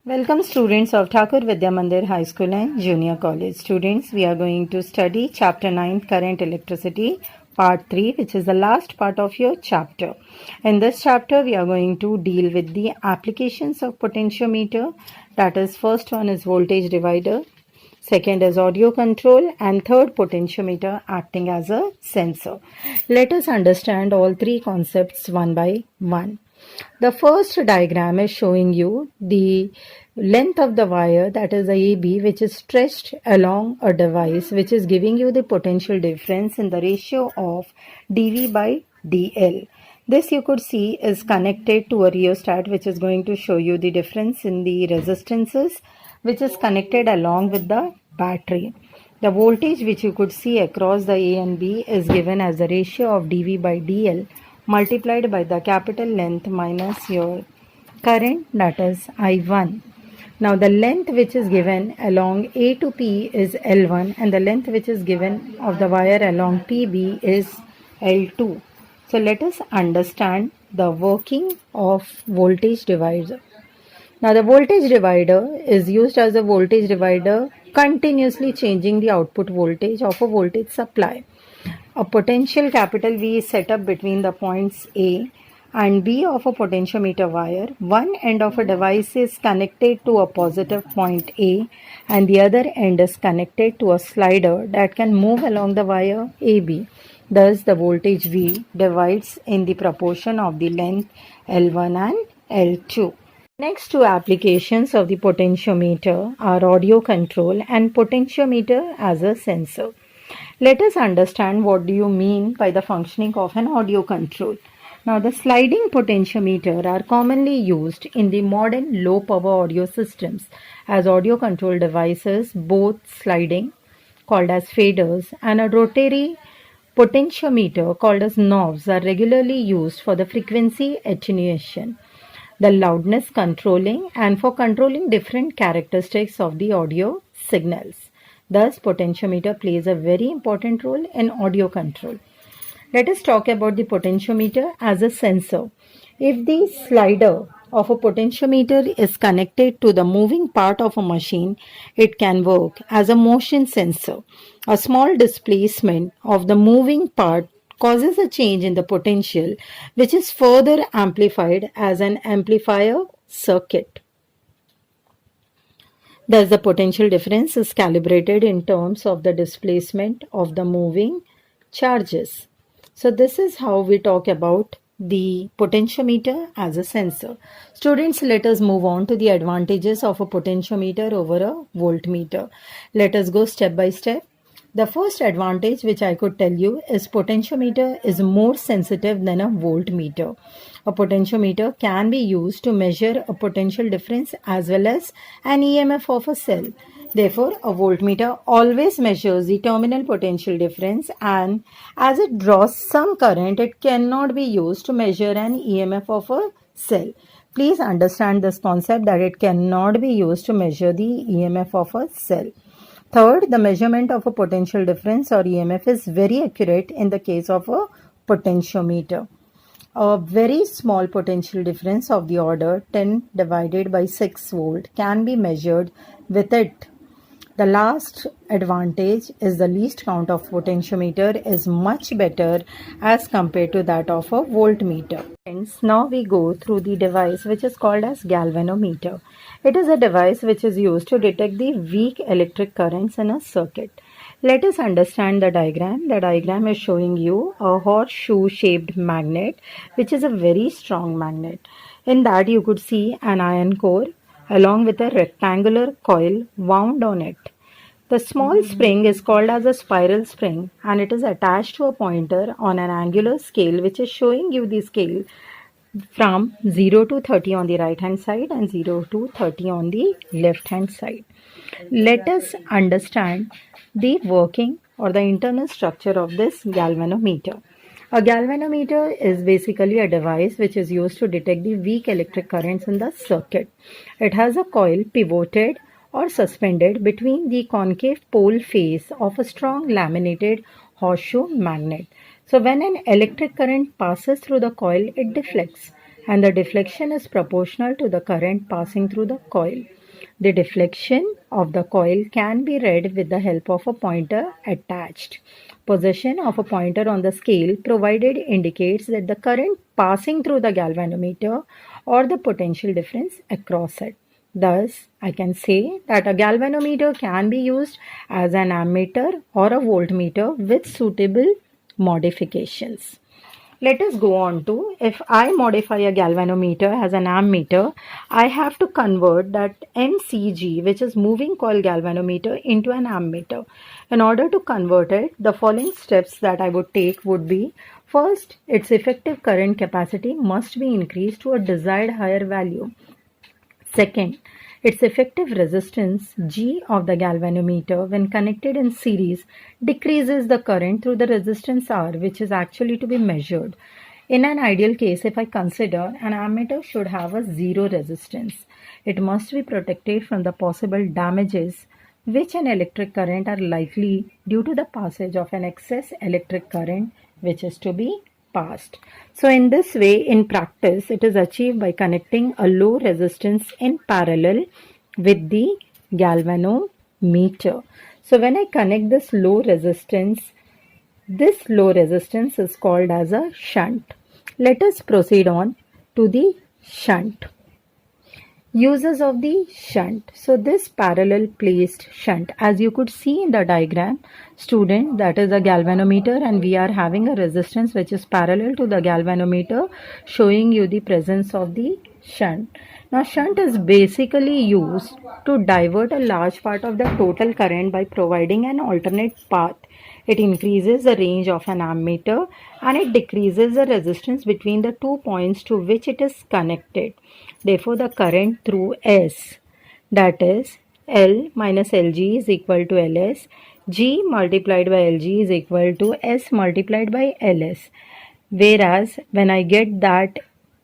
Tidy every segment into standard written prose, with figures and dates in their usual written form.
Welcome students of Thakur Vidya Mandir High School and Junior College. Students, we are going to study chapter 9 Current Electricity part 3, which is the last part of your chapter. In this chapter, we are going to deal with the applications of potentiometer. That is, first one is voltage divider, second is audio control, and third potentiometer acting as a sensor. Let us understand all three concepts one by one. The first diagram is showing you the length of the wire, that is the AB, which is stretched along a device which is giving you the potential difference in the ratio of dV by dL. This you could see is connected to a rheostat which is going to show you the difference in the resistances which is connected along with the battery. The voltage which you could see across the A and B is given as the ratio of dV by dL multiplied by the capital length minus your current, that is I1. Now the length which is given along A to P is L1 and the length which is given of the wire along PB is L2. So let us understand the working of voltage divider. Now the voltage divider is used as a voltage divider, continuously changing the output voltage of a voltage supply. A potential capital V is set up between the points A and B of a potentiometer wire. One end of a device is connected to a positive point A and the other end is connected to a slider that can move along the wire AB. Thus, the voltage V divides in the proportion of the length L1 and L2. Next two applications of the potentiometer are audio control and potentiometer as a sensor. Let us understand what do you mean by the functioning of an audio control. Now the sliding potentiometer are commonly used in the modern low power audio systems as audio control devices. Both sliding, called as faders, and a rotary potentiometer called as knobs are regularly used for the frequency attenuation, the loudness controlling, and for controlling different characteristics of the audio signals. Thus, potentiometer plays a very important role in audio control. Let us talk about the potentiometer as a sensor. If the slider of a potentiometer is connected to the moving part of a machine, it can work as a motion sensor. A small displacement of the moving part causes a change in the potential, which is further amplified as an amplifier circuit. Thus, the potential difference is calibrated in terms of the displacement of the moving charges. So, this is how we talk about the potentiometer as a sensor. Students, let us move on to the advantages of a potentiometer over a voltmeter. Let us go step by step. The first advantage which I could tell you is potentiometer is more sensitive than a voltmeter. A potentiometer can be used to measure a potential difference as well as an EMF of a cell. Therefore, a voltmeter always measures the terminal potential difference, and as it draws some current, it cannot be used to measure an EMF of a cell. Please understand this concept that it cannot be used to measure the EMF of a cell. Third, the measurement of a potential difference or EMF is very accurate in the case of a potentiometer. A very small potential difference of the order 10 divided by 6 volt can be measured with it. The last advantage is the least count of potentiometer is much better as compared to that of a voltmeter. Friends, now we go through the device which is called as galvanometer. It is a device which is used to detect the weak electric currents in a circuit. Let us understand the diagram. The diagram is showing you a horseshoe shaped magnet which is a very strong magnet. In that you could see an iron core along with a rectangular coil wound on it. The small spring is called as a spiral spring and it is attached to a pointer on an angular scale which is showing you the scale from 0 to 30 on the right hand side and 0 to 30 on the left hand side. Let us understand the working or the internal structure of this galvanometer. A galvanometer is basically a device which is used to detect the weak electric currents in the circuit. It has a coil pivoted or suspended between the concave pole face of a strong laminated horseshoe magnet. So when an electric current passes through the coil, it deflects, and the deflection is proportional to the current passing through the coil. The deflection of the coil can be read with the help of a pointer attached. Position of a pointer on the scale provided indicates that the current passing through the galvanometer or the potential difference across it. Thus, I can say that a galvanometer can be used as an ammeter or a voltmeter with suitable modifications. Let us go on to, if I modify a galvanometer as an ammeter, I have to convert that MCG, which is moving coil galvanometer, into an ammeter. In order to convert it, the following steps that I would take would be: first, its effective current capacity must be increased to a desired higher value. Second, its effective resistance G of the galvanometer when connected in series decreases the current through the resistance R, which is actually to be measured. In an ideal case, if I consider, an ammeter should have a zero resistance. It must be protected from the possible damages which an electric current are likely due to the passage of an excess electric current which is to be passed. So in this way, in practice, it is achieved by connecting a low resistance in parallel with the galvanometer. So when I connect this low resistance is called as a shunt. Let us proceed on to the shunt. Uses of the shunt. So this parallel placed shunt, as you could see in the diagram, student, that is a galvanometer, and we are having a resistance which is parallel to the galvanometer, showing you the presence of the shunt. Now shunt is basically used to divert a large part of the total current by providing an alternate path. It increases the range of an ammeter and it decreases the resistance between the 2 points to which it is connected. Therefore, the current through S, that is L minus Lg is equal to Ls, G multiplied by Lg is equal to S multiplied by Ls. Whereas when I get that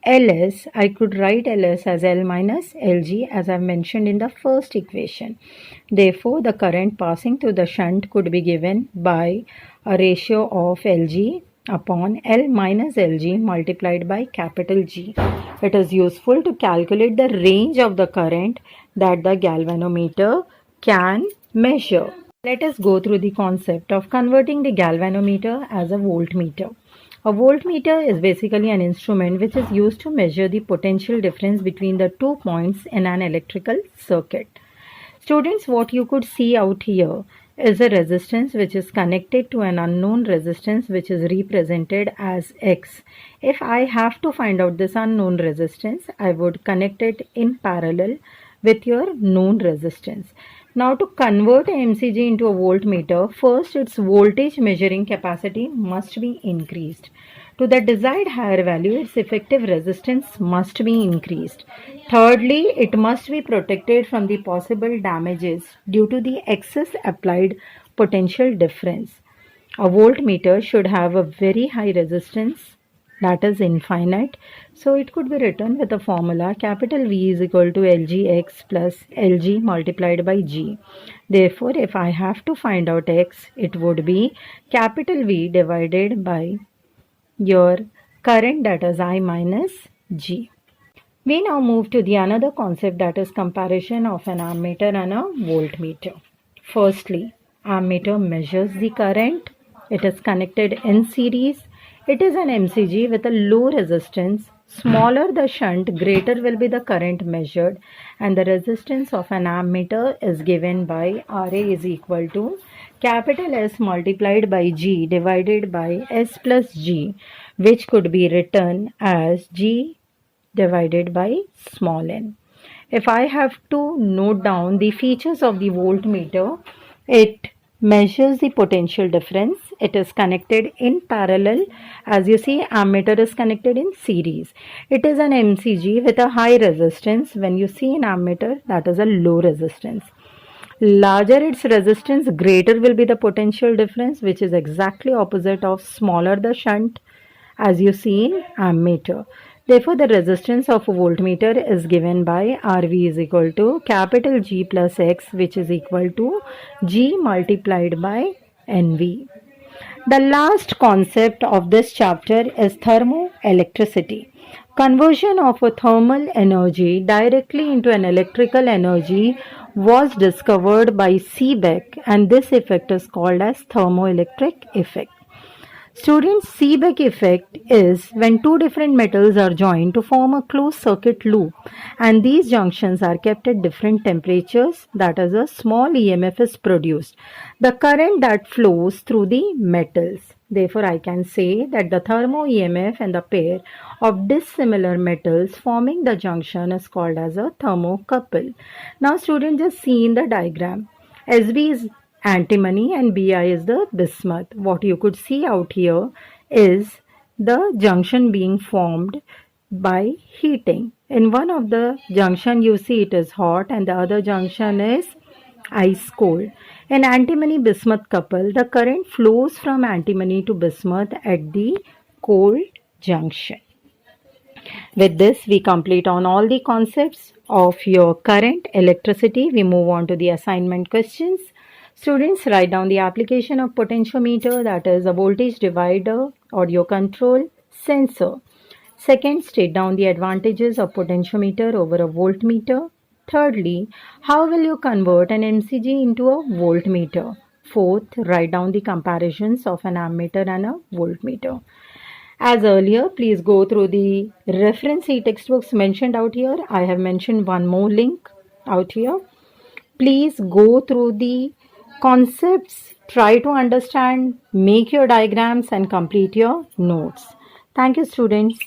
Ls, I could write Ls as L minus Lg as I mentioned in the first equation. Therefore, the current passing through the shunt could be given by a ratio of Lg upon L minus Lg multiplied by capital G. It is useful to calculate the range of the current that the galvanometer can measure. Let us go through the concept of converting the galvanometer as a voltmeter. A voltmeter is basically an instrument which is used to measure the potential difference between the 2 points in an electrical circuit. Students, what you could see out here is a resistance which is connected to an unknown resistance which is represented as X. If I have to find out this unknown resistance, I would connect it in parallel with your known resistance. Now to convert a MCG into a voltmeter, first its voltage measuring capacity must be increased. To the desired higher value, its effective resistance must be increased. Thirdly, it must be protected from the possible damages due to the excess applied potential difference. A voltmeter should have a very high resistance, that is infinite. So it could be written with a formula capital V is equal to Lgx plus Lg multiplied by G. Therefore, if I have to find out X, it would be capital V divided by your current, that is I minus G. We now move to the another concept, that is comparison of an ammeter and a voltmeter. Firstly, ammeter measures the current. It is connected in series. It is an MCG with a low resistance. Smaller the shunt, greater will be the current measured, and the resistance of an ammeter is given by Ra is equal to capital S multiplied by G divided by S plus G, which could be written as G divided by small n. If I have to note down the features of the voltmeter, it measures the potential difference. It is connected in parallel. As you see, ammeter is connected in series. It is an MCG with a high resistance. When you see an ammeter, that is a low resistance. Larger its resistance, greater will be the potential difference, which is exactly opposite of smaller the shunt, as you see in ammeter. Therefore, the resistance of a voltmeter is given by Rv is equal to capital G plus X, which is equal to G multiplied by Nv. The last concept of this chapter is thermoelectricity. Conversion of a thermal energy directly into an electrical energy was discovered by Seebeck, and this effect is called as thermoelectric effect. Students, Seebeck effect is when two different metals are joined to form a closed circuit loop, and these junctions are kept at different temperatures, that is, a small EMF is produced. The current that flows through the metals. Therefore, I can say that the thermo EMF and the pair of dissimilar metals forming the junction is called as a thermocouple. Now, students, just see in the diagram. SB is antimony and Bi is the bismuth. What you could see out here is the junction being formed by heating. In one of the junction you see it is hot and the other junction is ice cold. In antimony bismuth couple, the current flows from antimony to bismuth at the cold junction. With this, we complete on all the concepts of your current, electricity. We move on to the assignment questions. Students, write down the application of potentiometer, that is a voltage divider, audio control, sensor. Second, state down the advantages of potentiometer over a voltmeter. Thirdly, how will you convert an MCG into a voltmeter? Fourth, write down the comparisons of an ammeter and a voltmeter. As earlier, please go through the reference e-textbooks mentioned out here. I have mentioned one more link out here. Please go through the concepts, try to understand, make your diagrams and complete your notes. Thank you, students.